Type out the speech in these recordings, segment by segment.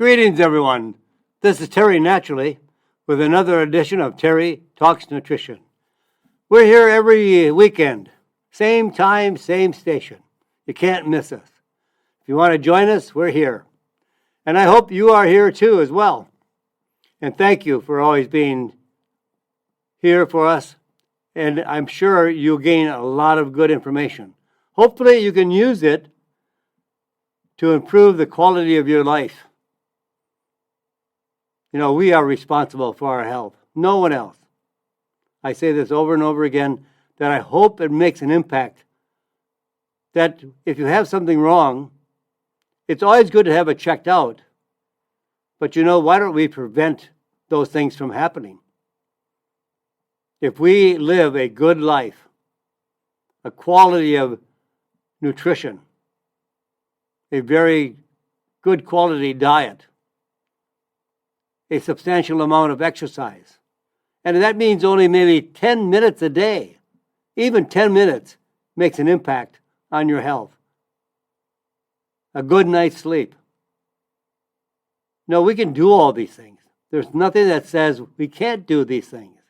Greetings, everyone. This is Terry Naturally with another edition of Terry Talks Nutrition. We're here every weekend, same time, same station. You can't miss us. If you want to join us, we're here. And I hope you are here too as well. And thank you for always being here for us. And I'm sure you'll gain a lot of good information. Hopefully you can use it to improve the quality of your life. You know, we are responsible for our health. No one else. I say this over and over again, that I hope it makes an impact. That if you have something wrong, it's always good to have it checked out. But you know, why don't we prevent those things from happening? If we live a good life, a quality of nutrition, a very good quality diet, a substantial amount of exercise, and that means only maybe 10 minutes a day, even 10 minutes makes an impact on your health. A good night's sleep. No, we can do all these things. There's nothing that says we can't do these things.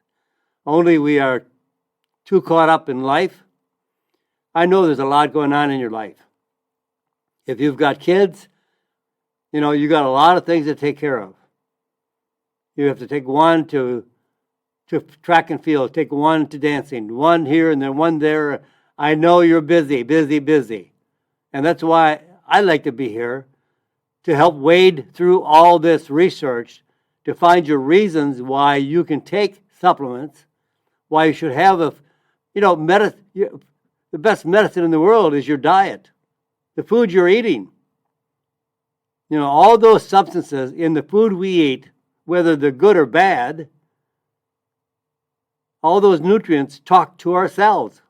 Only we are too caught up in life. I know there's a lot going on in your life. If you've got kids, you know, you got a lot of things to take care of. You have to take one to track and field, take one to dancing, one here and then one there. I know you're busy. And that's why I like to be here, to help wade through all this research, to find your reasons why you can take supplements, why you should have the best medicine in the world is your diet, the food you're eating. You know, all those substances in the food we eat, whether they're good or bad, all those nutrients talk to our cells.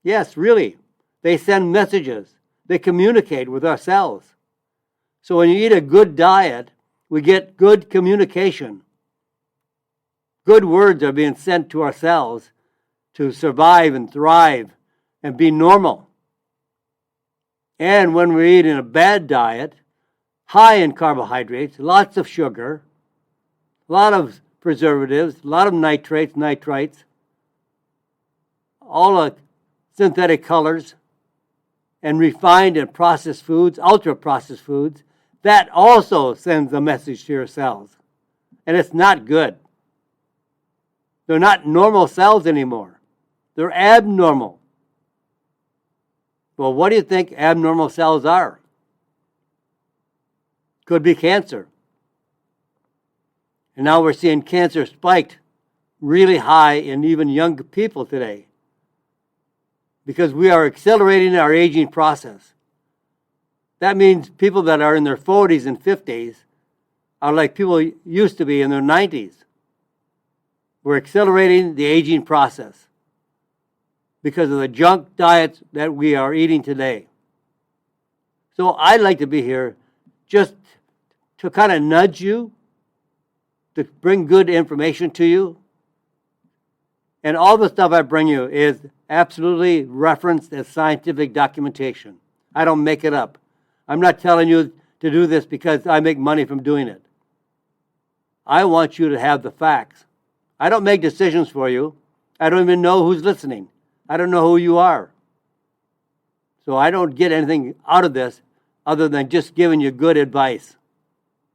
Yes, really. They send messages. They communicate with our cells. So when you eat a good diet, we get good communication. Good words are being sent to our cells to survive and thrive and be normal. And when we're eating a bad diet, high in carbohydrates, lots of sugar, a lot of preservatives, a lot of nitrites, all the synthetic colors, and refined and processed foods, ultra-processed foods, that also sends a message to your cells. And it's not good. They're not normal cells anymore. They're abnormal. Well, what do you think abnormal cells are? Could be cancer. And now we're seeing cancer spiked really high in even young people today, because we are accelerating our aging process. That means people that are in their 40s and 50s are like people used to be in their 90s. We're accelerating the aging process because of the junk diets that we are eating today. So I'd like to be here just to kind of nudge you, to bring good information to you. And all the stuff I bring you is absolutely referenced as scientific documentation. I don't make it up. I'm not telling you to do this because I make money from doing it. I want you to have the facts. I don't make decisions for you. I don't even know who's listening. I don't know who you are. So I don't get anything out of this other than just giving you good advice.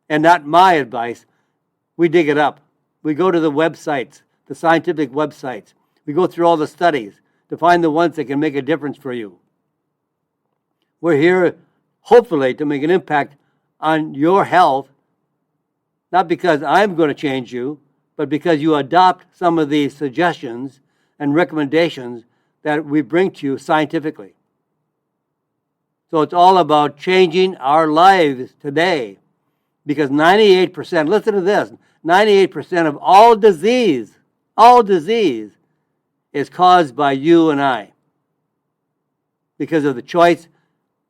And not my advice. We dig it up. We go to the websites, the scientific websites. We go through all the studies to find the ones that can make a difference for you. We're here, hopefully, to make an impact on your health, not because I'm going to change you, but because you adopt some of these suggestions and recommendations that we bring to you scientifically. So it's all about changing our lives today, because 98%, listen to this, 98% of all disease is caused by you and I, because of the choice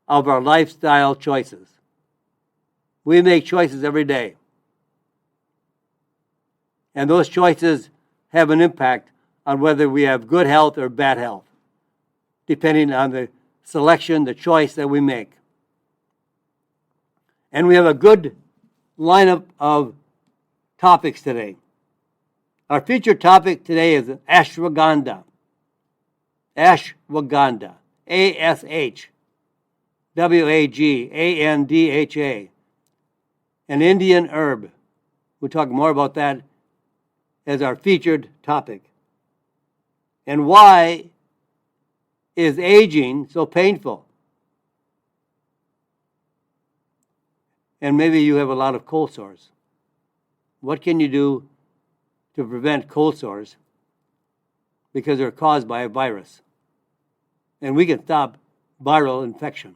of our lifestyle choices. We make choices every day. And those choices have an impact on whether we have good health or bad health, depending on the selection, the choice that we make. And we have a good lineup of topics today. Our featured topic today is ashwagandha. Ashwagandha. Ashwagandha. An Indian herb. We'll talk more about that as our featured topic. And why is aging so painful? And maybe you have a lot of cold sores. What can you do to prevent cold sores? Because they're caused by a virus. And we can stop viral infection.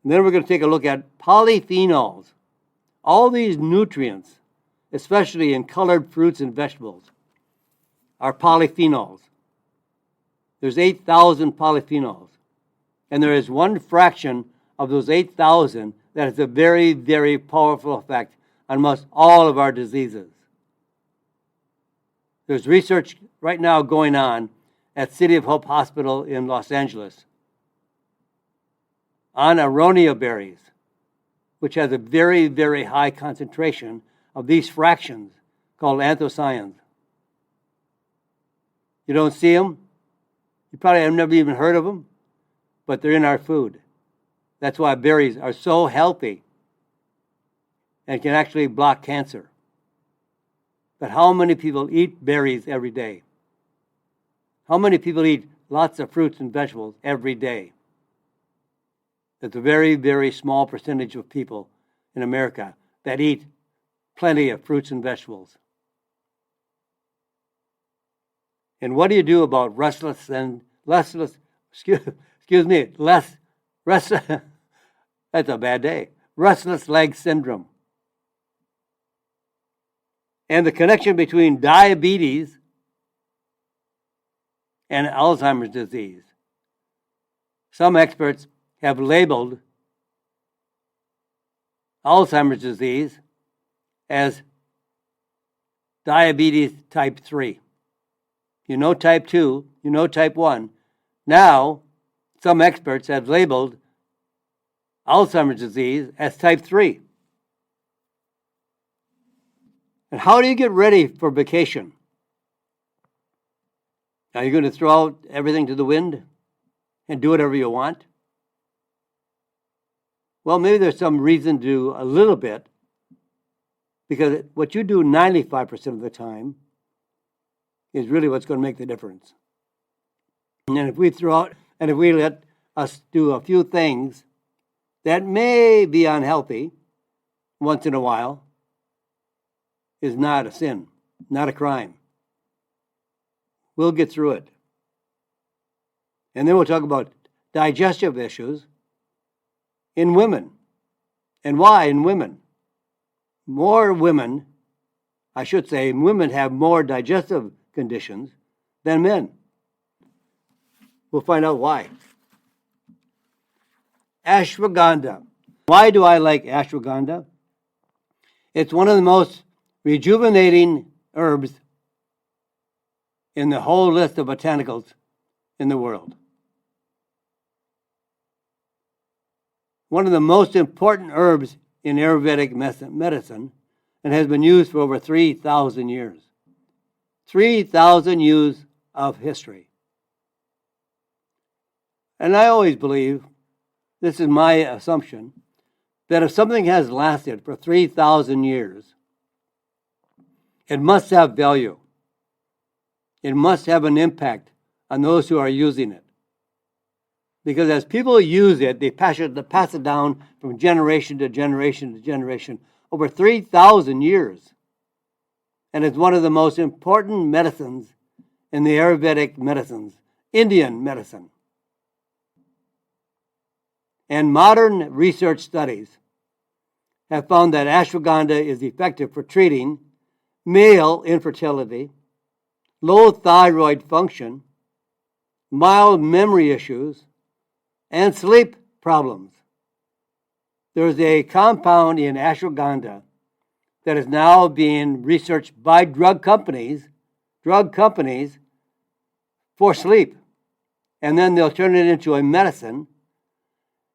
And then we're going to take a look at polyphenols. All these nutrients, especially in colored fruits and vegetables, are polyphenols. There's 8,000 polyphenols. And there is one fraction of those 8,000 that has a very, very powerful effect on almost all of our diseases. There's research right now going on at City of Hope Hospital in Los Angeles on aronia berries, which has a very, very high concentration of these fractions called anthocyanins. You don't see them? You probably have never even heard of them, but they're in our food. That's why berries are so healthy and can actually block cancer. But how many people eat berries every day? How many people eat lots of fruits and vegetables every day? That's a very, very small percentage of people in America that eat plenty of fruits and vegetables. And what do you do about restless that's a bad day. Restless leg syndrome. And the connection between diabetes and Alzheimer's disease. Some experts have labeled Alzheimer's disease as diabetes type 3. You know type 2, you know type 1. Now, some experts have labeled Alzheimer's disease as type 3. And how do you get ready for vacation? Are you going to throw out everything to the wind and do whatever you want? Well, maybe there's some reason to do a little bit, because what you do 95% of the time is really what's going to make the difference. And if we let us do a few things that may be unhealthy once in a while, is not a sin, not a crime. We'll get through it. And then we'll talk about digestive issues in women. And why in women? More women, I should say, women have more digestive conditions than men. We'll find out why. Ashwagandha. Why do I like ashwagandha? It's one of the most rejuvenating herbs in the whole list of botanicals in the world. One of the most important herbs in Ayurvedic medicine, and has been used for over 3,000 years. 3,000 years of history. And I always believe, this is my assumption, that if something has lasted for 3,000 years, it must have value. It must have an impact on those who are using it. Because as people use it, they pass it down from generation to generation to generation over 3,000 years. And it's one of the most important medicines in the Ayurvedic medicines, Indian medicine. And modern research studies have found that ashwagandha is effective for treating male infertility, low thyroid function, mild memory issues, and sleep problems. There's a compound in ashwagandha that is now being researched by drug companies for sleep. And then they'll turn it into a medicine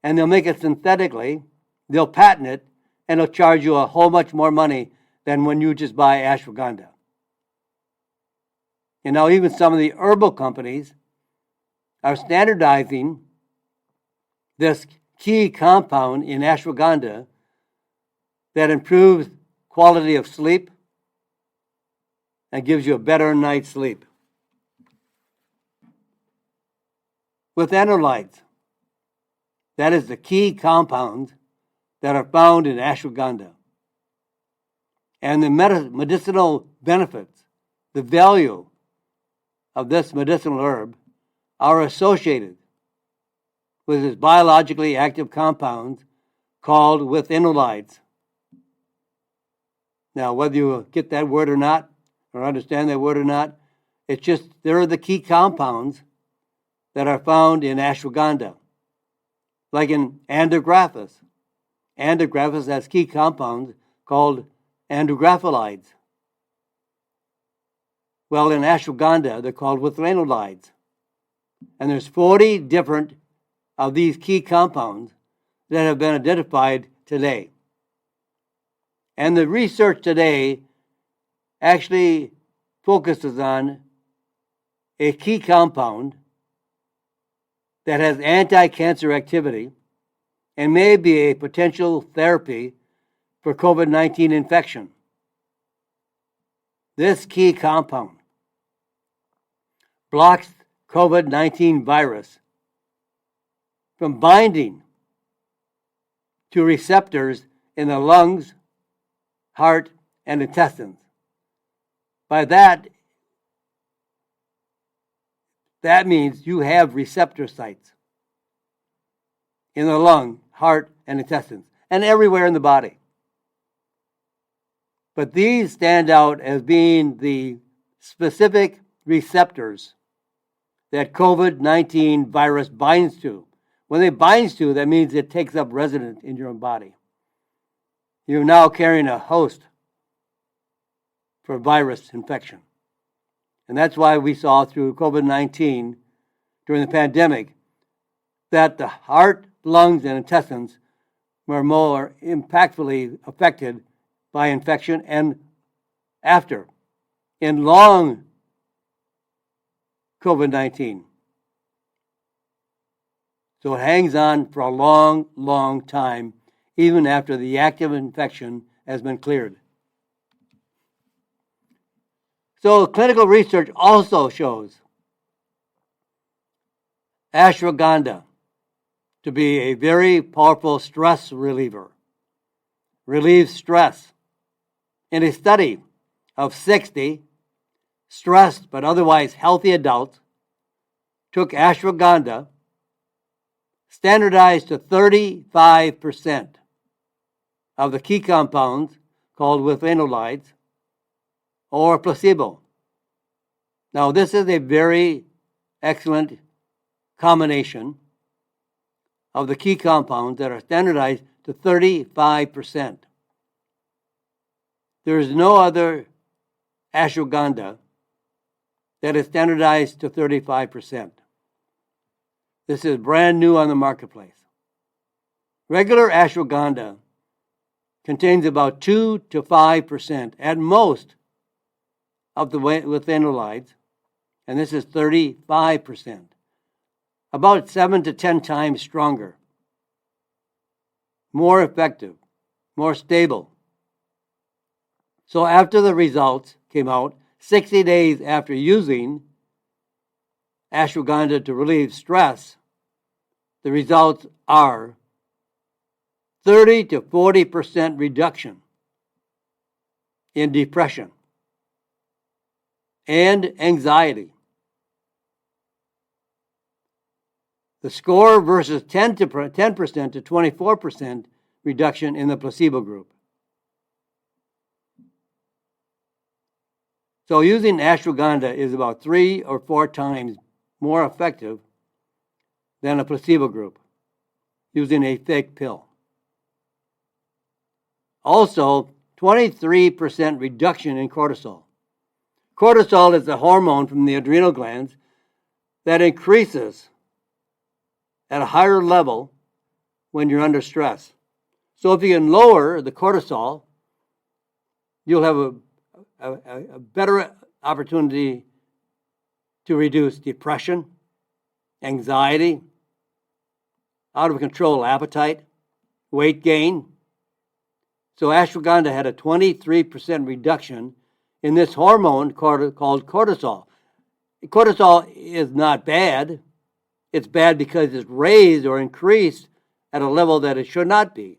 and they'll make it synthetically, they'll patent it, and they'll charge you a whole much more money than when you just buy ashwagandha. And now even some of the herbal companies are standardizing this key compound in ashwagandha that improves quality of sleep and gives you a better night's sleep. Withanolides, that is the key compounds that are found in ashwagandha. And the medicinal benefits, the value of this medicinal herb are associated with its biologically active compounds called withanolides. Now, whether you get that word or not, or understand that word or not, it's just there are the key compounds that are found in ashwagandha, like in andrographis. Andrographis has key compounds called andrographolides. Well, in ashwagandha, they're called withanolides. And there's 40 different of these key compounds that have been identified today. And the research today actually focuses on a key compound that has anti-cancer activity and may be a potential therapy for COVID-19 infection. This key compound blocks COVID-19 virus from binding to receptors in the lungs, heart, and intestines. By that means you have receptor sites in the lung, heart, and intestines, and everywhere in the body. But these stand out as being the specific receptors that COVID-19 virus binds to. When it binds to, that means it takes up residence in your own body. You're now carrying a host for virus infection. And that's why we saw through COVID-19 during the pandemic that the heart, lungs, and intestines were more impactfully affected by infection and after, in long COVID-19. So it hangs on for a long, long time, even after the active infection has been cleared. So clinical research also shows ashwagandha to be a very powerful stress reliever. Relieves stress. In a study of 60 stressed but otherwise healthy adults, took ashwagandha, standardized to 35% of the key compounds called withanolides, or placebo. Now, this is a very excellent combination of the key compounds that are standardized to 35%. There is no other ashwagandha that is standardized to 35%. This is brand new on the marketplace. Regular ashwagandha contains about 2 to 5% at most of the withanolides, and this is 35%. About 7 to 10 times stronger, more effective, more stable. So after the results came out, 60 days after using ashwagandha to relieve stress, the results are 30 to 40% reduction in depression and anxiety. The score versus 10% to 24% reduction in the placebo group. So using ashwagandha is about 3 or 4 times more effective than a placebo group using a fake pill. Also, 23% reduction in cortisol. Cortisol is the hormone from the adrenal glands that increases at a higher level when you're under stress. So if you can lower the cortisol, you'll have a better opportunity to reduce depression, anxiety, out of control appetite, weight gain. So ashwagandha had a 23% reduction in this hormone called cortisol. Cortisol is not bad. It's bad because it's raised or increased at a level that it should not be.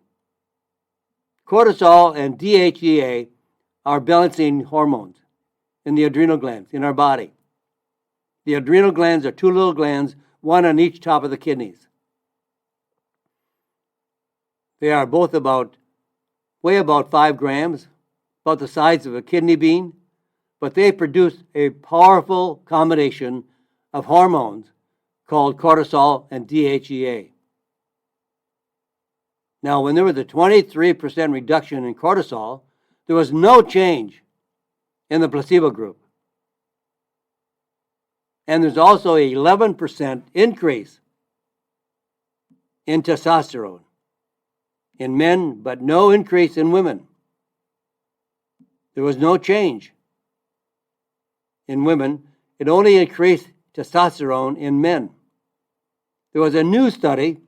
Cortisol and DHEA are balancing hormones in the adrenal glands in our body. The adrenal glands are two little glands, one on each top of the kidneys. They are both weigh about 5 grams, about the size of a kidney bean, but they produce a powerful combination of hormones called cortisol and DHEA. Now, when there was a 23% reduction in cortisol, there was no change in the placebo group. And there's also an 11% increase in testosterone in men, but no increase in women. There was no change in women. It only increased testosterone in men. There was a new study.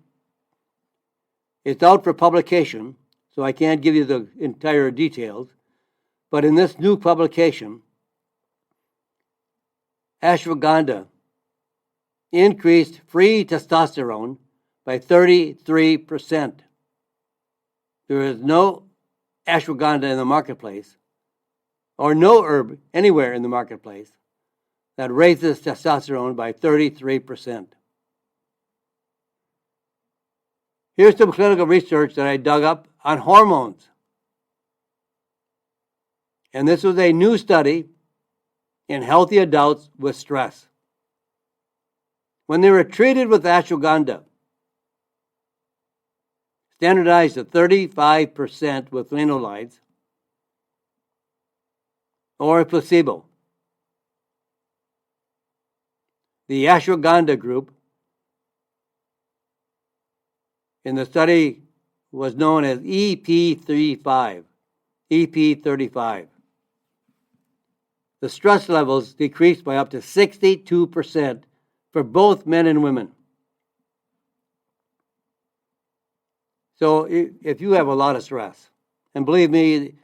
It's out for publication, so I can't give you the entire details. But in this new publication, ashwagandha increased free testosterone by 33%. There is no ashwagandha in the marketplace, or no herb anywhere in the marketplace, that raises testosterone by 33%. Here's some clinical research that I dug up on hormones. And this was a new study in healthy adults with stress. When they were treated with ashwagandha, standardized at 35% withanolides, or a placebo, the ashwagandha group in the study was known as EP35. The stress levels decreased by up to 62% for both men and women. So if you have a lot of stress, and believe me,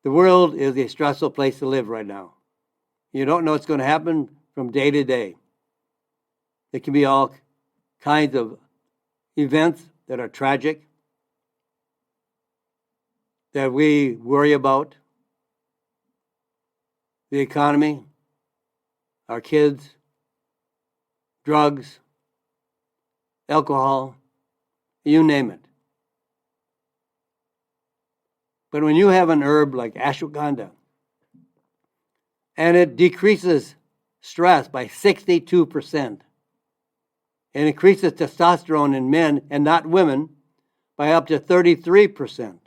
the world is a stressful place to live right now. You don't know what's going to happen from day to day. It can be all kinds of events that are tragic, that we worry about. The economy, our kids, drugs, alcohol, you name it. But when you have an herb like ashwagandha, and it decreases stress by 62%, and increases testosterone in men and not women by up to 33%.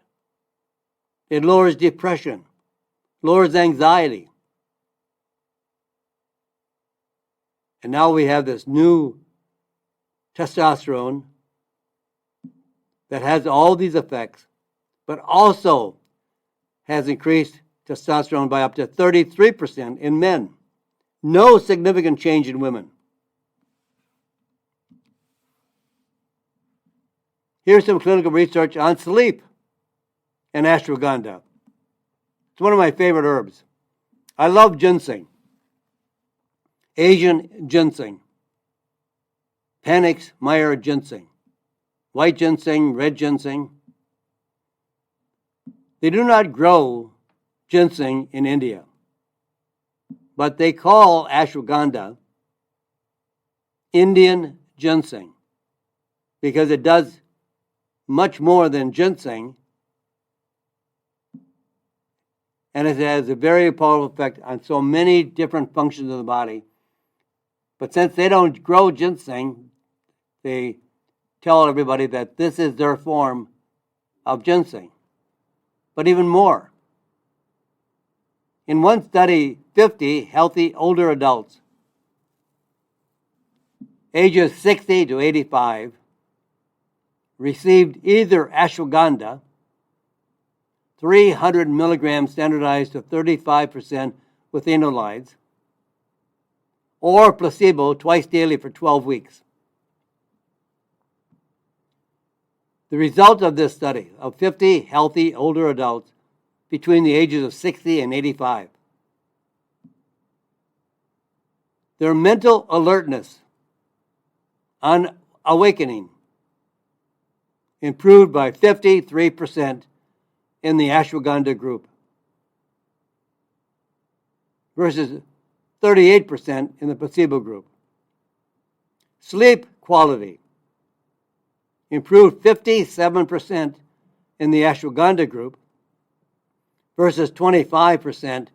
It lowers depression, lowers anxiety. And now we have this new testosterone that has all these effects, but also has increased testosterone by up to 33% in men. No significant change in women. Here's some clinical research on sleep and ashwagandha. It's one of my favorite herbs. I love ginseng. Asian ginseng, Panax Meyer ginseng, white ginseng, red ginseng. They do not grow ginseng in India, but they call ashwagandha Indian ginseng because it does much more than ginseng, and it has a very powerful effect on so many different functions of the body. But since they don't grow ginseng, they tell everybody that this is their form of ginseng. But even more. In one study, 50 healthy older adults, ages 60 to 85, received either ashwagandha, 300 milligrams standardized to 35% withanolides, or placebo twice daily for 12 weeks. The result of this study of 50 healthy older adults between the ages of 60 and 85. Their mental alertness on awakening improved by 53% in the ashwagandha group versus 38% in the placebo group. Sleep quality improved 57% in the ashwagandha group versus 25%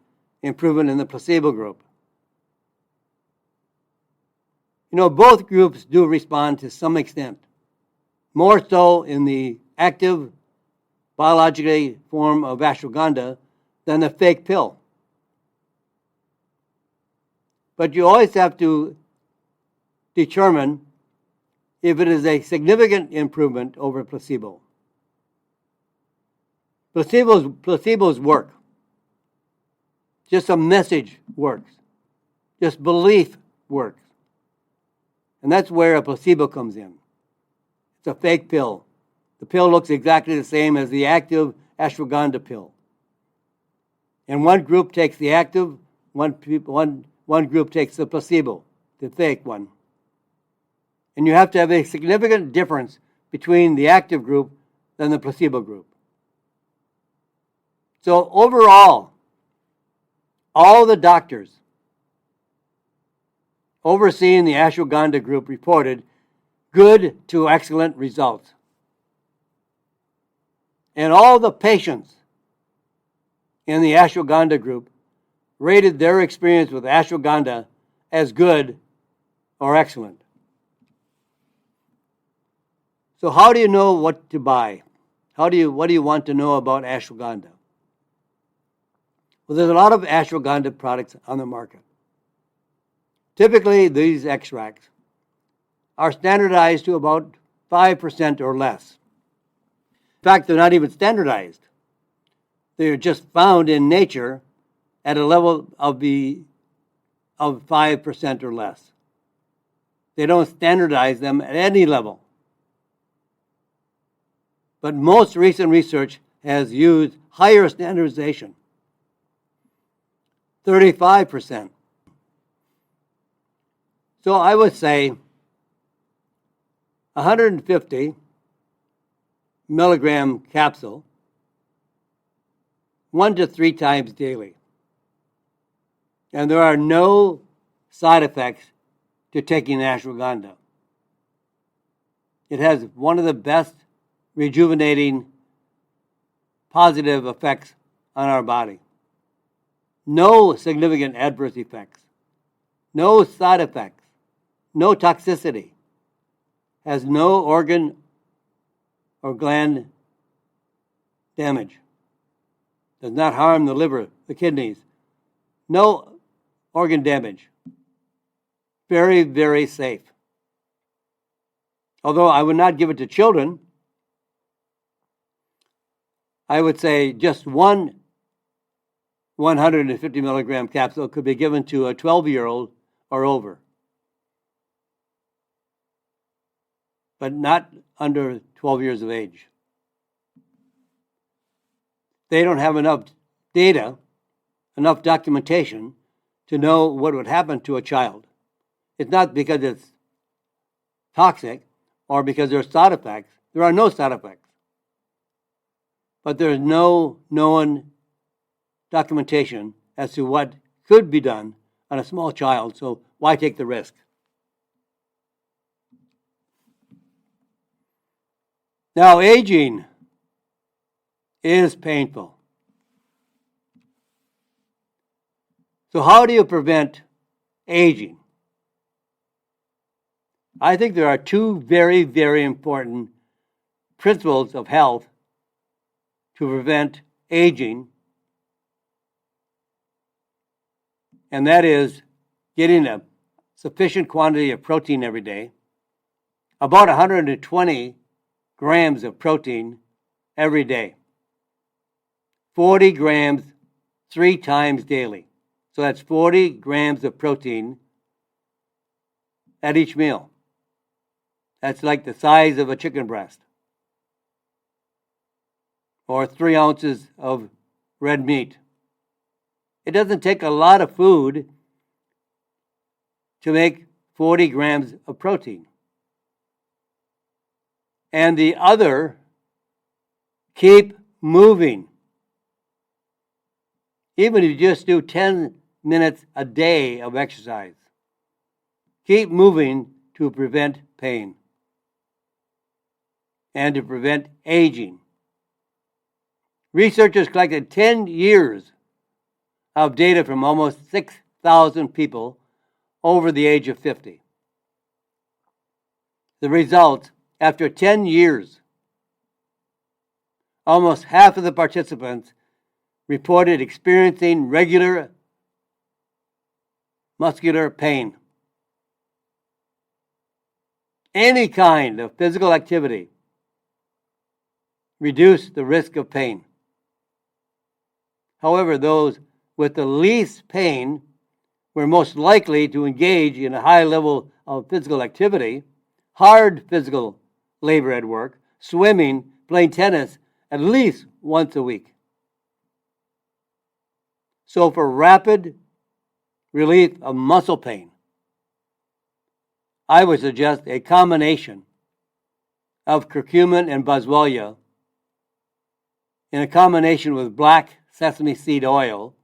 improvement in the placebo group. You know, both groups do respond to some extent, more so in the active biologically form of ashwagandha than the fake pill. But you always have to determine if it is a significant improvement over placebo. Placebos work. Just a message works. Just belief works. And that's where a placebo comes in. It's a fake pill. The pill looks exactly the same as the active ashwagandha pill. And one group takes the active, one group takes the placebo, the fake one. And you have to have a significant difference between the active group and the placebo group. So overall, all the doctors overseeing the ashwagandha group reported good to excellent results. And all the patients in the ashwagandha group rated their experience with ashwagandha as good or excellent. So how do you know what to buy? What do you want to know about ashwagandha? Well, there's a lot of ashwagandha products on the market. Typically, these extracts are standardized to about 5% or less. In fact, they're not even standardized. They're just found in nature at a level of 5% or less. They don't standardize them at any level. But most recent research has used higher standardization, 35%. So I would say 150 milligram capsule 1 to 3 times daily. And there are no side effects to taking ashwagandha. It has one of the best rejuvenating positive effects on our body. No significant adverse effects. No side effects. No toxicity. Has no organ or gland damage. Does not harm the liver, the kidneys. No organ damage. Very, very safe. Although I would not give it to children, I would say just one 150 milligram capsule could be given to a 12-year-old or over, but not under 12 years of age. They don't have enough data, enough documentation to know what would happen to a child. It's not because it's toxic or because there are side effects. There are no side effects. But there's no known documentation as to what could be done on a small child, so why take the risk? Now, aging is painful. So how do you prevent aging? I think there are two very, very important principles of health to prevent aging, and that is getting a sufficient quantity of protein every day, about 120 grams of protein every day. 40 grams 3 times daily. So that's 40 grams of protein at each meal. That's like the size of a chicken breast. Or 3 ounces of red meat. It doesn't take a lot of food to make 40 grams of protein. And the other, keep moving. Even if you just do 10 minutes a day of exercise, keep moving to prevent pain and to prevent aging. Researchers collected 10 years of data from almost 6,000 people over the age of 50. The result, after 10 years, almost half of the participants reported experiencing regular muscular pain. Any kind of physical activity reduced the risk of pain. However, those with the least pain were most likely to engage in a high level of physical activity, hard physical labor at work, swimming, playing tennis at least once a week. So for rapid relief of muscle pain, I would suggest a combination of curcumin and boswellia in a combination with black sesame seed oil,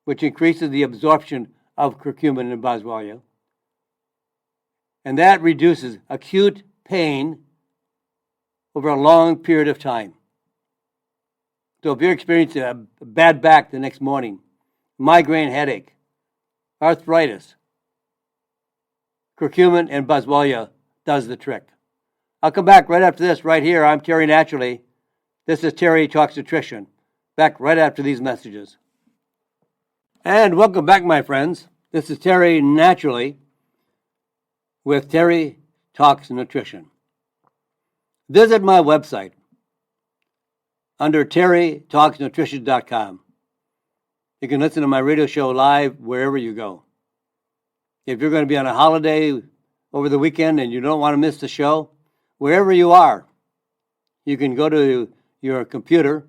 which increases the absorption of curcumin and boswellia, and that reduces acute pain over a long period of time. So if you're experiencing a bad back the next morning, migraine headache, arthritis, curcumin and boswellia does the trick. I'll come back right after this, right here. I'm Terry Naturally. This is Terry Talks Nutrition. Back right after these messages. And welcome back, my friends. This is Terry Naturally with Terry Talks Nutrition. Visit my website under terrytalksnutrition.com. You can listen to my radio show live wherever you go. If you're going to be on a holiday over the weekend and you don't want to miss the show, wherever you are, you can go to your computer,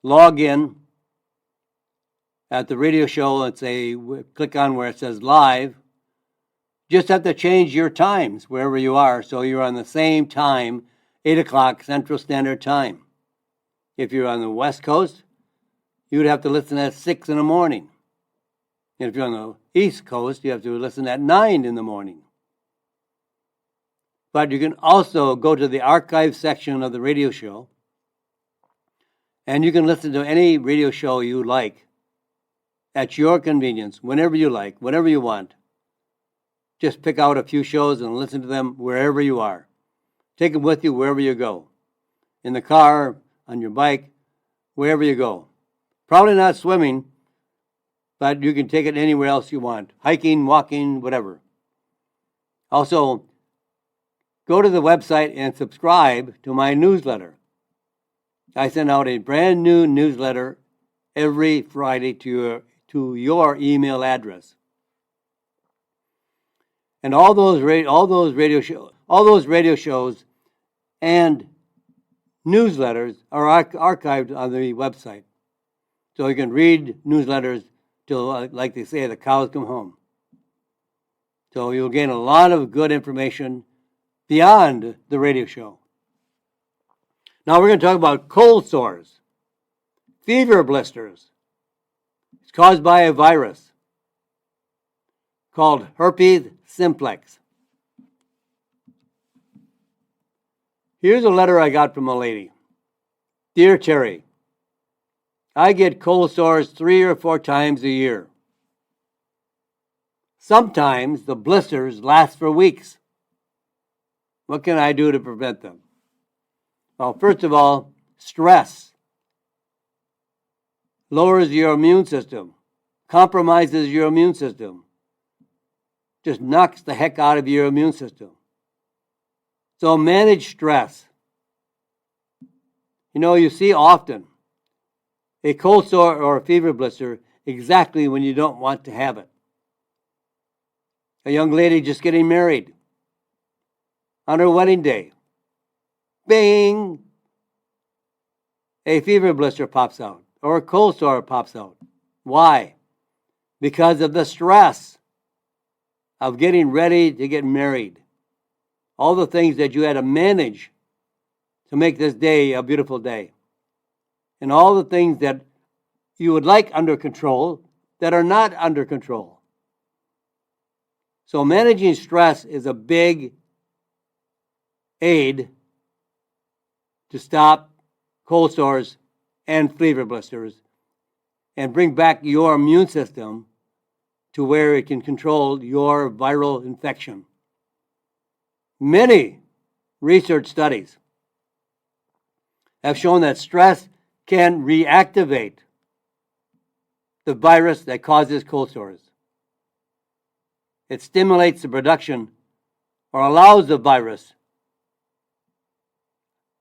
log in at the radio show and say, click on where it says live. Just have to change your times wherever you are so you're on the same time, 8 o'clock Central Standard Time. If you're on the West Coast, you would have to listen at 6 in the morning. And if you're on the East Coast, you have to listen at 9 in the morning. But you can also go to the archive section of the radio show, and you can listen to any radio show you like at your convenience, whenever you like, whenever you want. Just pick out a few shows and listen to them wherever you are. Take them with you wherever you go. In the car, on your bike, wherever you go. Probably not swimming, but you can take it anywhere else you want. Hiking, walking, whatever. Also, go to the website and subscribe to my newsletter. I send out a brand new newsletter every Friday to your email address. And all those radio shows and newsletters are archived on the website. So you can read newsletters till, like they say, the cows come home. So you'll gain a lot of good information beyond the radio show. Now we're going to talk about cold sores, fever blisters. It's caused by a virus called herpes simplex. Here's a letter I got from a lady. Dear Terry, I get cold sores 3 or 4 times a year. Sometimes the blisters last for weeks. What can I do to prevent them? Well, first of all, stress lowers your immune system, compromises your immune system, just knocks the heck out of your immune system. So manage stress. You see often a cold sore or a fever blister exactly when you don't want to have it. A young lady just getting married on her wedding day. Bing! A fever blister pops out or a cold sore pops out. Why? Because of the stress of getting ready to get married. All the things that you had to manage to make this day a beautiful day. And all the things that you would like under control that are not under control. So managing stress is a big aid to stop cold sores and fever blisters and bring back your immune system to where it can control your viral infection. Many research studies have shown that stress can reactivate the virus that causes cold sores. It stimulates the production or allows the virus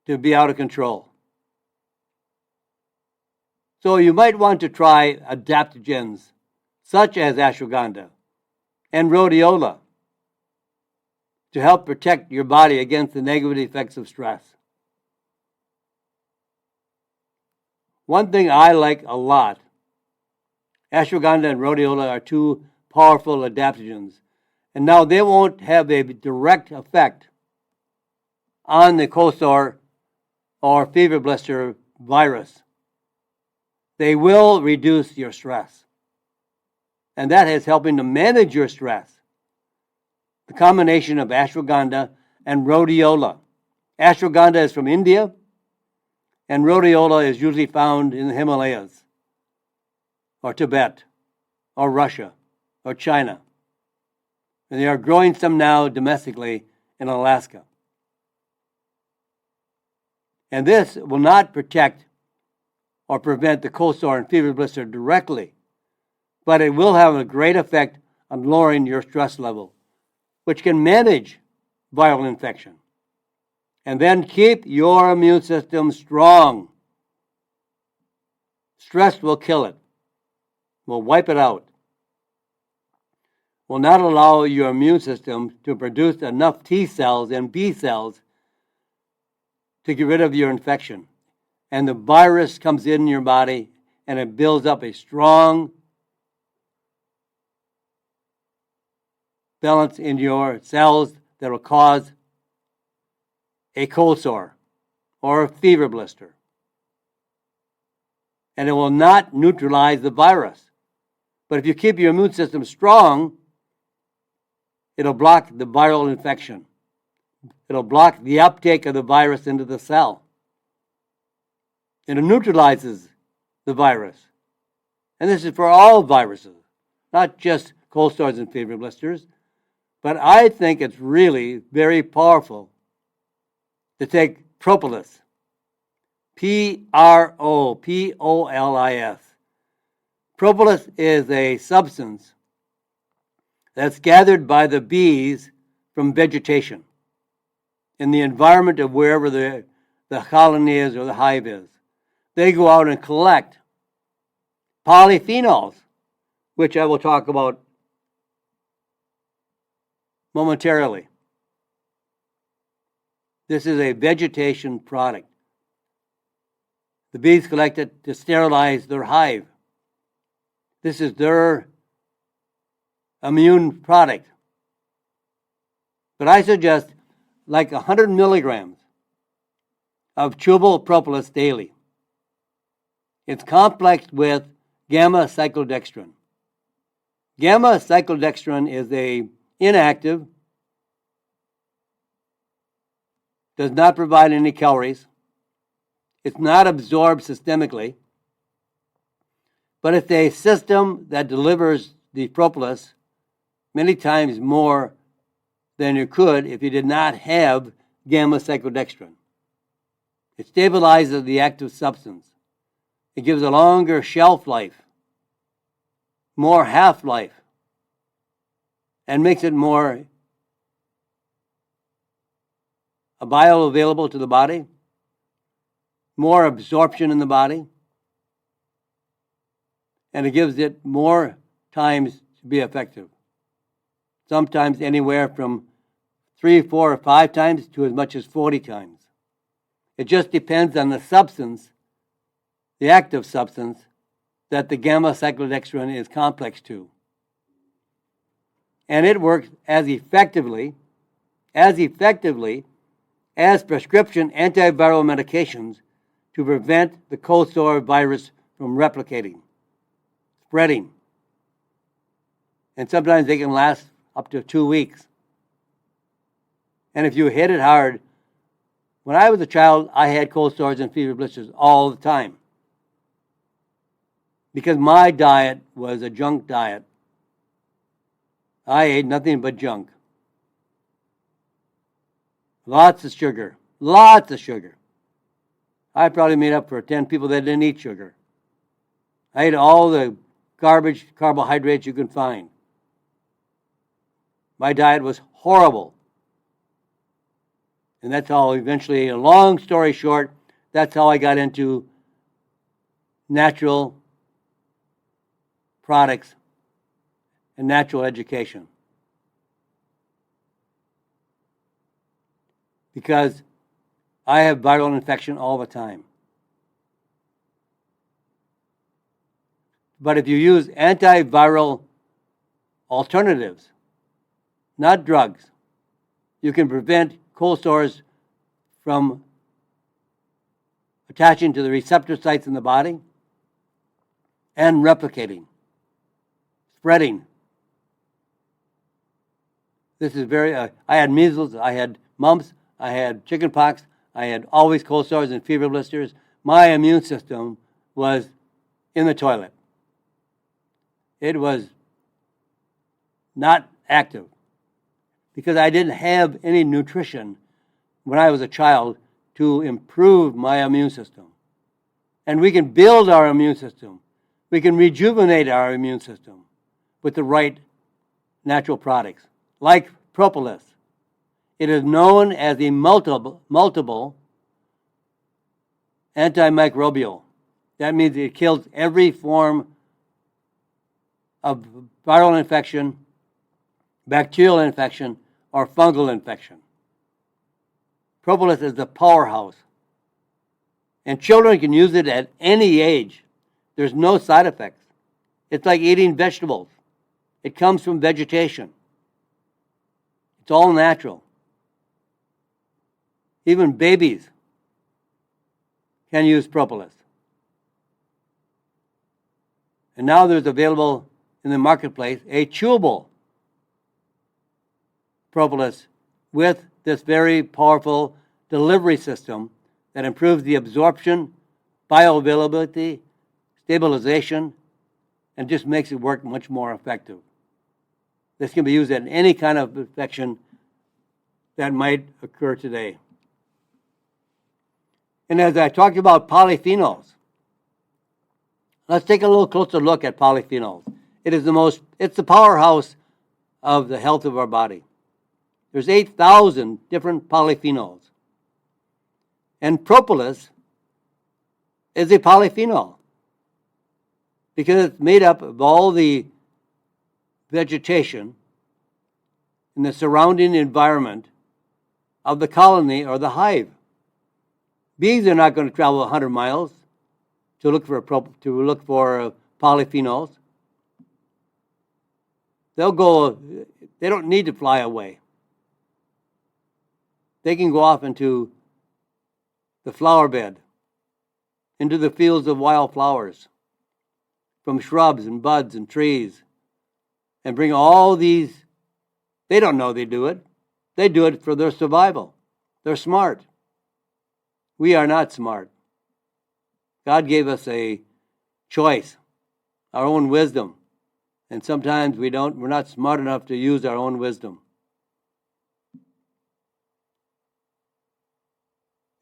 to be out of control. So you might want to try adaptogens such as ashwagandha and rhodiola to help protect your body against the negative effects of stress. One thing I like a lot, ashwagandha and rhodiola are two powerful adaptogens. And now they won't have a direct effect on the cold sore or fever blister virus. They will reduce your stress. And that is helping to manage your stress. The combination of ashwagandha and rhodiola. Ashwagandha is from India, and rhodiola is usually found in the Himalayas, or Tibet, or Russia, or China. And they are growing some now domestically in Alaska. And this will not protect or prevent the cold sore and fever blister directly, but it will have a great effect on lowering your stress level, which can manage viral infection. And then keep your immune system strong. Stress will kill it, will wipe it out, will not allow your immune system to produce enough T cells and B cells to get rid of your infection. And the virus comes in your body and it builds up a strong balance in your cells that will cause a cold sore or a fever blister. And it will not neutralize the virus. But if you keep your immune system strong, it'll block the viral infection. It'll block the uptake of the virus into the cell. And it neutralizes the virus. And this is for all viruses, not just cold sores and fever blisters. But I think it's really very powerful to take propolis, Propolis. Propolis is a substance that's gathered by the bees from vegetation in the environment of wherever the colony is or the hive is. They go out and collect polyphenols, which I will talk about momentarily. This is a vegetation product. The bees collect it to sterilize their hive. This is their immune product. But I suggest like 100 milligrams of chewable propolis daily. It's complexed with gamma-cyclodextrin. Gamma-cyclodextrin is a inactive, does not provide any calories. It's not absorbed systemically, but it's a system that delivers the propolis many times more than you could if you did not have gamma-cyclodextrin. It stabilizes the active substance. It gives a longer shelf life, more half-life, and makes it more bioavailable to the body, more absorption in the body, and it gives it more times to be effective. Sometimes anywhere from 3, 4, or 5 times to as much as 40 times. It just depends on the substance, the active substance, that the gamma-cyclodextrin is complex to. And it works as effectively as prescription antiviral medications to prevent the cold sore virus from replicating, spreading. And sometimes they can last up to 2 weeks. And if you hit it hard, when I was a child, I had cold sores and fever blisters all the time because my diet was a junk diet. I ate nothing but junk. Lots of sugar. I probably made up for 10 people that didn't eat sugar. I ate all the garbage carbohydrates you can find. My diet was horrible. And that's how eventually, a long story short, that's how I got into natural products and natural education. Because I have viral infection all the time. But if you use antiviral alternatives, not drugs, you can prevent cold sores from attaching to the receptor sites in the body and replicating, spreading. This is I had measles, I had mumps, I had chickenpox, I had always cold sores and fever blisters. My immune system was in the toilet. It was not active because I didn't have any nutrition when I was a child to improve my immune system. And we can build our immune system. We can rejuvenate our immune system with the right natural products, like propolis. It is known as the multiple antimicrobial. That means it kills every form of viral infection, bacterial infection, or fungal infection. Propolis is the powerhouse. And children can use it at any age. There's no side effects. It's like eating vegetables. It comes from vegetation. It's all natural. Even babies can use propolis. And now there's available in the marketplace a chewable propolis with this very powerful delivery system that improves the absorption, bioavailability, stabilization, and just makes it work much more effective. This can be used in any kind of infection that might occur today. And as I talked about polyphenols, let's take a little closer look at polyphenols. It's the powerhouse of the health of our body. There's 8,000 different polyphenols. And propolis is a polyphenol because it's made up of all the vegetation in the surrounding environment of the colony or the hive. Bees are not going to travel 100 miles to look for polyphenols. They don't need to fly away. They can go off into the flower bed, into the fields of wildflowers, from shrubs and buds and trees, and bring all these. They don't know they do it. They do it for their survival. They're smart. We are not smart. God gave us a choice, our own wisdom. And sometimes we're not smart enough to use our own wisdom.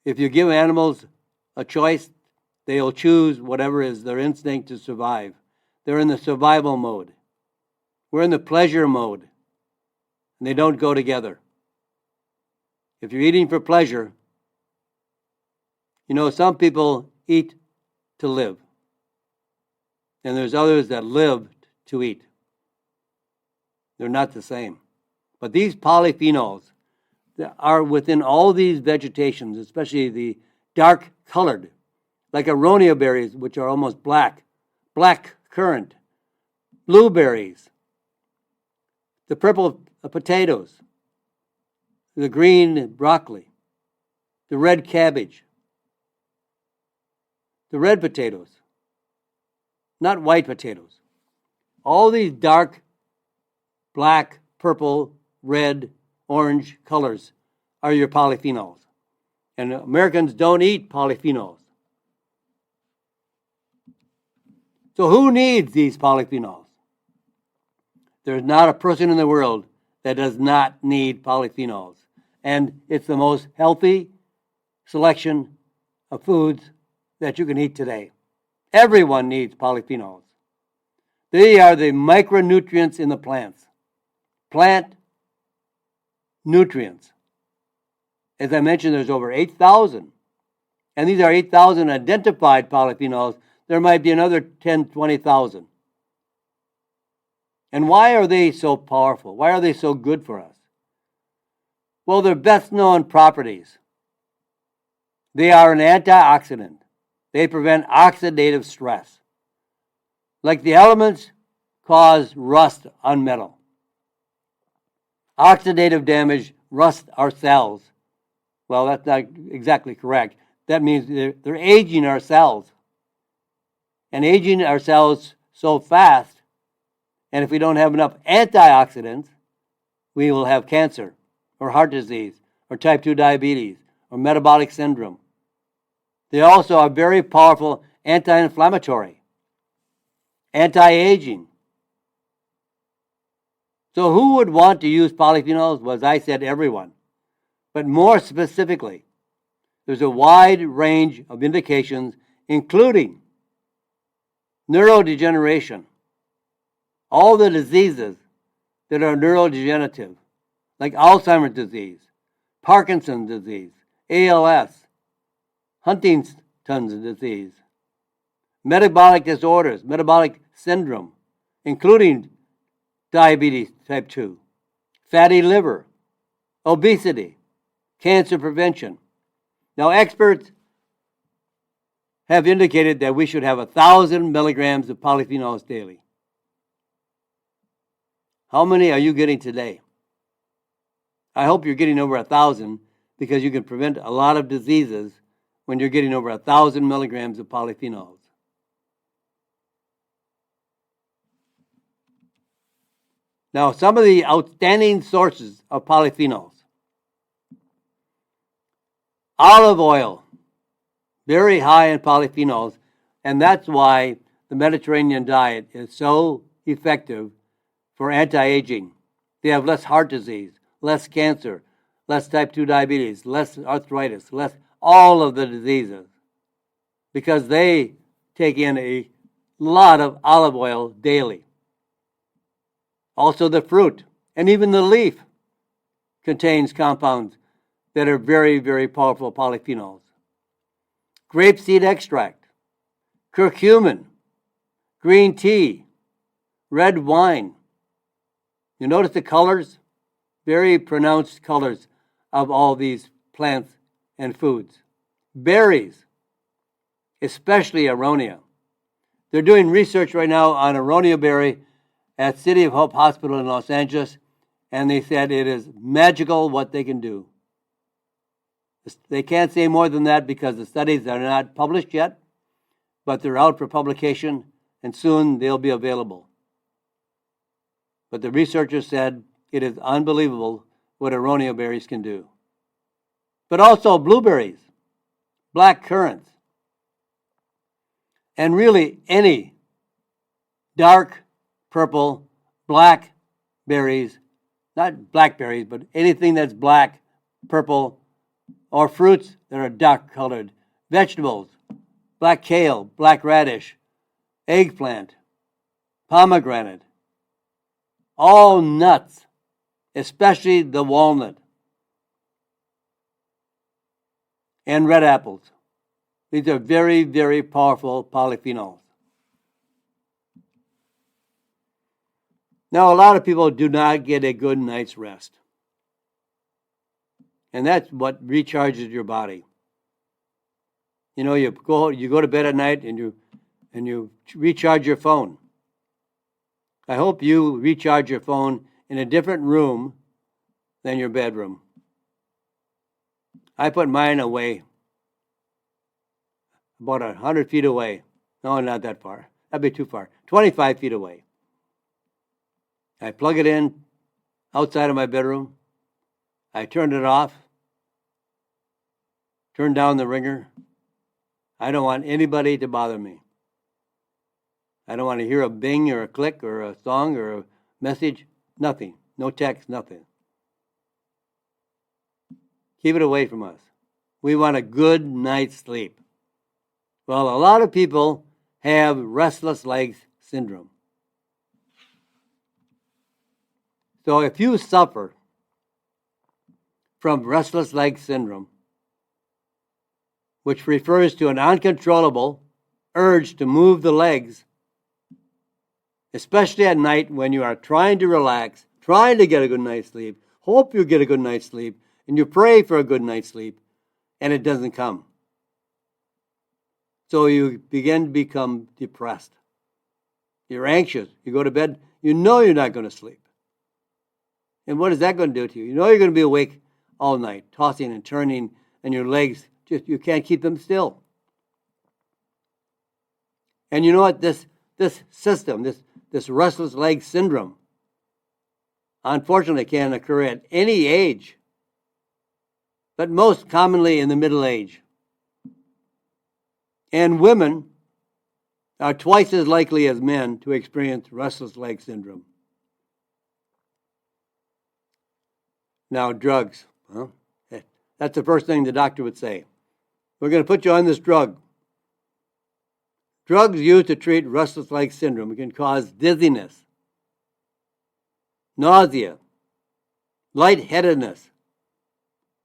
If you give animals a choice, they'll choose whatever is their instinct to survive. They're in the survival mode. We're in the pleasure mode. And they don't go together. If you're eating for pleasure, some people eat to live. And there's others that live to eat. They're not the same. But these polyphenols that are within all these vegetations, especially the dark colored, like aronia berries, which are almost black currant, blueberries, the purple potatoes, the green broccoli, the red cabbage, the red potatoes, not white potatoes. All these dark, black, purple, red, orange colors are your polyphenols. And Americans don't eat polyphenols. So who needs these polyphenols? There's not a person in the world that does not need polyphenols. And it's the most healthy selection of foods that you can eat today. Everyone needs polyphenols. They are the micronutrients in the plants. Plant nutrients. As I mentioned, there's over 8,000. And these are 8,000 identified polyphenols. There might be another 10, 20,000. And why are they so powerful? Why are they so good for us? Well, their best known properties. They are an antioxidant. They prevent oxidative stress. Like the elements cause rust on metal. Oxidative damage rusts our cells. Well, that's not exactly correct. That means they're aging our cells. And aging our cells so fast, and if we don't have enough antioxidants, we will have cancer, or heart disease, or type 2 diabetes, or metabolic syndrome. They also are very powerful anti-inflammatory, anti-aging. So who would want to use polyphenols? Well, as I said, everyone. But more specifically, there's a wide range of indications, including neurodegeneration, all the diseases that are neurodegenerative, like Alzheimer's disease, Parkinson's disease, ALS, Huntington's disease, metabolic disorders, metabolic syndrome, including diabetes type 2, fatty liver, obesity, cancer prevention. Now, experts have indicated that we should have 1,000 milligrams of polyphenols daily. How many are you getting today? I hope you're getting over 1,000 because you can prevent a lot of diseases when you're getting over 1,000 milligrams of polyphenols. Now, some of the outstanding sources of polyphenols. Olive oil, very high in polyphenols, and that's why the Mediterranean diet is so effective for anti-aging. They have less heart disease, less cancer, less type 2 diabetes, less arthritis, less all of the diseases, because they take in a lot of olive oil daily. Also the fruit, and even the leaf, contains compounds that are very, very powerful polyphenols. Grapeseed extract, curcumin, green tea, red wine. You notice the colors? Very pronounced colors of all these plants and foods. Berries, especially aronia. They're doing research right now on aronia berry at City of Hope Hospital in Los Angeles, and they said it is magical what they can do. They can't say more than that because the studies are not published yet, but they're out for publication, and soon they'll be available. But the researchers said it is unbelievable what aronia berries can do. But also blueberries, black currants, and really any dark purple, black berries, not blackberries, but anything that's black, purple, or fruits that are dark colored, vegetables, black kale, black radish, eggplant, pomegranate, all nuts, especially the walnut. and red apples. These are very, very powerful polyphenols. Now, a lot of people do not get a good night's rest. And that's what recharges your body. You know, you go to bed at night and you recharge your phone. I hope you recharge your phone in a different room than your bedroom. I put mine away, about 100 feet away. No, not that far. That'd be too far. 25 feet away. I plug it in outside of my bedroom. I turned it off. Turn down the ringer. I don't want anybody to bother me. I don't want to hear a bing or a click or a song or a message. Nothing. No text, nothing. Keep it away from us. We want a good night's sleep. Well, a lot of people have restless legs syndrome. So if you suffer from restless leg syndrome, which refers to an uncontrollable urge to move the legs, especially at night when you are trying to relax, trying to get a good night's sleep, hope you get a good night's sleep, and you pray for a good night's sleep, and it doesn't come. So you begin to become depressed. You're anxious. You go to bed, you know you're not going to sleep. And what is that going to do to you? You know you're going to be awake all night, tossing and turning, and your legs, you can't keep them still. And you know what? This system, this restless leg syndrome, unfortunately can occur at any age, but most commonly in the middle age. And women are twice as likely as men to experience restless leg syndrome. Now, drugs. Well, that's the first thing the doctor would say. We're going to put you on this drug. Drugs used to treat restless leg syndrome can cause dizziness, nausea, lightheadedness,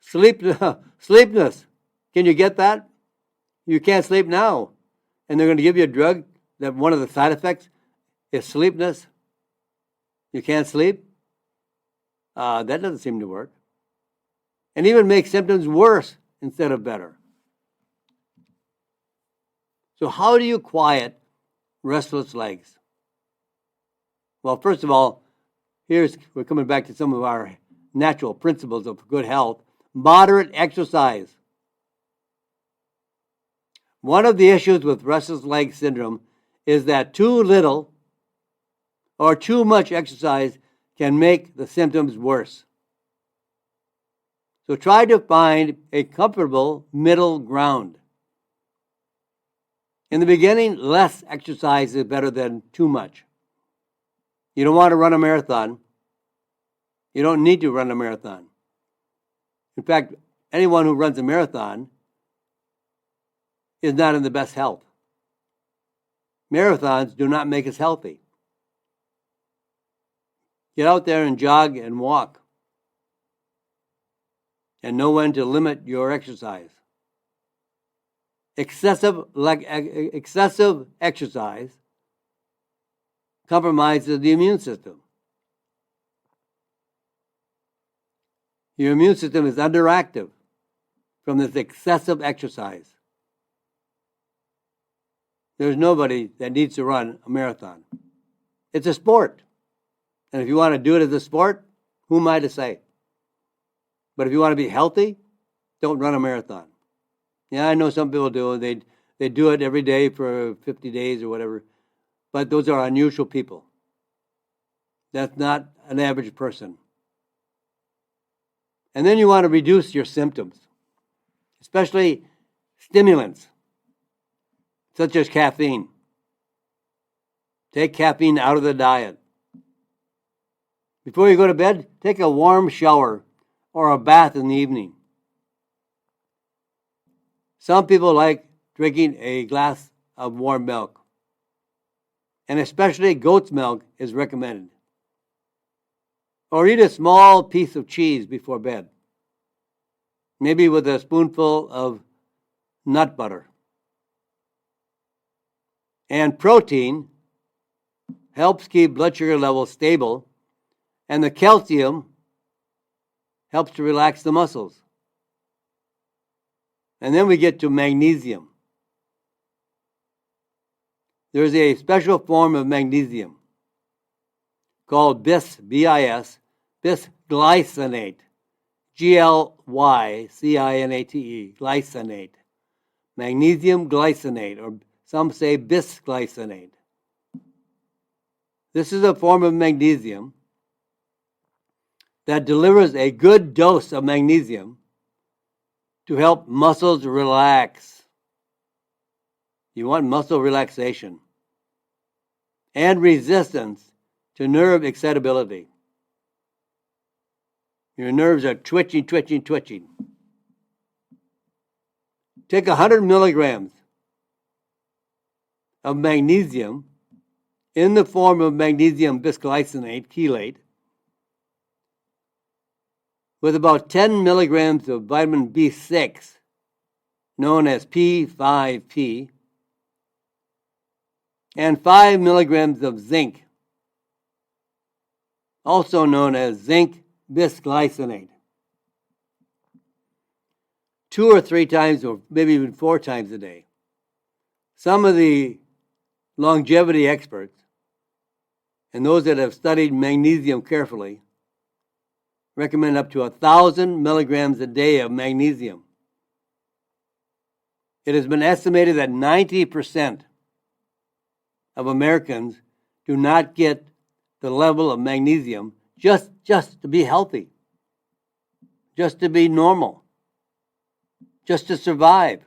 sleepiness. Can you get that? You can't sleep now. And they're going to give you a drug that one of the side effects is sleepiness. You can't sleep? That doesn't seem to work. And even make symptoms worse instead of better. So how do you quiet restless legs? Well, first of all, we're coming back to some of our natural principles of good health. Moderate exercise. One of the issues with restless leg syndrome is that too little or too much exercise can make the symptoms worse. So try to find a comfortable middle ground. In the beginning, less exercise is better than too much. You don't want to run a marathon. You don't need to run a marathon. In fact, anyone who runs a marathon is not in the best health. Marathons do not make us healthy. Get out there and jog and walk. And know when to limit your exercise. Excessive exercise compromises the immune system. Your immune system is underactive from this excessive exercise. There's nobody that needs to run a marathon. It's a sport. And if you want to do it as a sport, who am I to say? But if you want to be healthy, don't run a marathon. Yeah, I know some people do. They do it every day for 50 days or whatever. But those are unusual people. That's not an average person. And then you want to reduce your symptoms, especially stimulants, such as caffeine. Take caffeine out of the diet. Before you go to bed, take a warm shower or a bath in the evening. Some people like drinking a glass of warm milk, and especially goat's milk is recommended. Or eat a small piece of cheese before bed, maybe with a spoonful of nut butter. And protein helps keep blood sugar levels stable, and the calcium helps to relax the muscles. And then we get to magnesium. There's a special form of magnesium called bis, bisglycinate, Glycinate, glycinate, magnesium glycinate, or some say bisglycinate. This is a form of magnesium that delivers a good dose of magnesium to help muscles relax. You want muscle relaxation and resistance to nerve excitability. Your nerves are twitching. Take 100 milligrams of magnesium in the form of magnesium bisglycinate, chelate, with about 10 milligrams of vitamin B6, known as P5P, and 5 milligrams of zinc, also known as zinc bisglycinate. 2 or 3 times, or maybe even 4 times a day. Some of the longevity experts and those that have studied magnesium carefully recommend up to 1,000 milligrams a day of magnesium. It has been estimated that 90% of Americans do not get the level of magnesium just to be healthy, just to be normal, just to survive.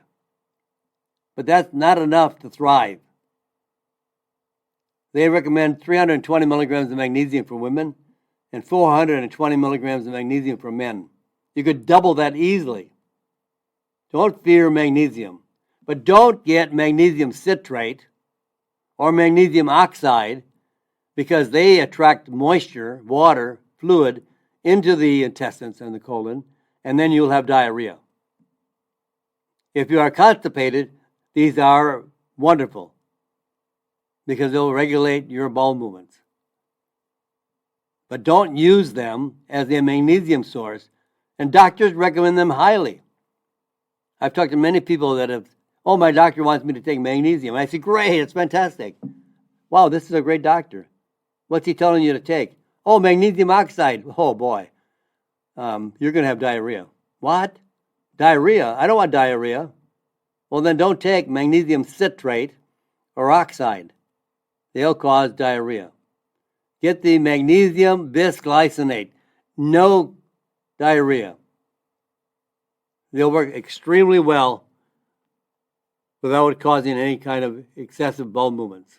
But that's not enough to thrive. They recommend 320 milligrams of magnesium for women and 420 milligrams of magnesium for men. You could double that easily. Don't fear magnesium, but don't get magnesium citrate or magnesium oxide, because they attract moisture, water, fluid into the intestines and the colon, and then you'll have diarrhea. If you are constipated, these are wonderful because they'll regulate your bowel movements. But don't use them as a magnesium source, and doctors recommend them highly. I've talked to many people that have, my doctor wants me to take magnesium. I say, great, it's fantastic. Wow, this is a great doctor. What's he telling you to take? Oh, magnesium oxide. Oh, boy. You're going to have diarrhea. What? Diarrhea? I don't want diarrhea. Well, then don't take magnesium citrate or oxide. They'll cause diarrhea. Get the magnesium bisglycinate. No diarrhea. They'll work extremely well without causing any kind of excessive bowel movements.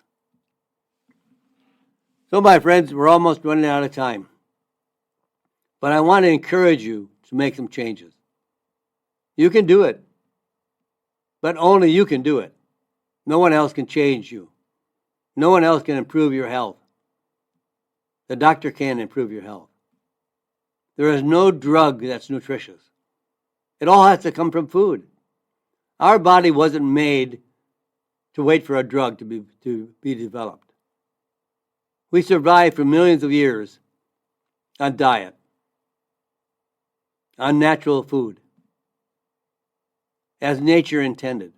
So, my friends, we're almost running out of time. But I want to encourage you to make some changes. You can do it. But only you can do it. No one else can change you. No one else can improve your health. The doctor can't improve your health. There is no drug that's nutritious. It all has to come from food. Our body wasn't made to wait for a drug to be developed. We survived for millions of years on diet, on natural food, as nature intended.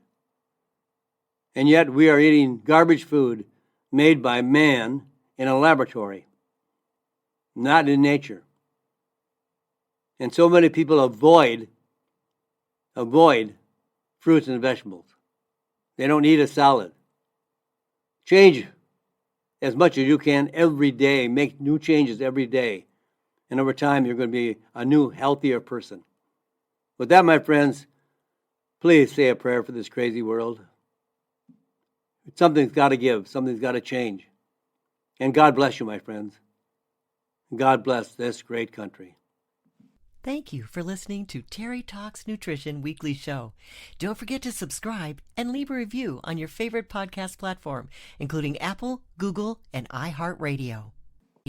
And yet we are eating garbage food made by man in a laboratory, not in nature. And so many people avoid fruits and vegetables. They don't eat a salad. Change as much as you can every day. Make new changes every day. And over time, you're going to be a new, healthier person. With that, my friends, please say a prayer for this crazy world. Something's got to give. Something's got to change. And God bless you, my friends. God bless this great country. Thank you for listening to Terry Talks Nutrition Weekly Show. Don't forget to subscribe and leave a review on your favorite podcast platform, including Apple, Google, and iHeartRadio.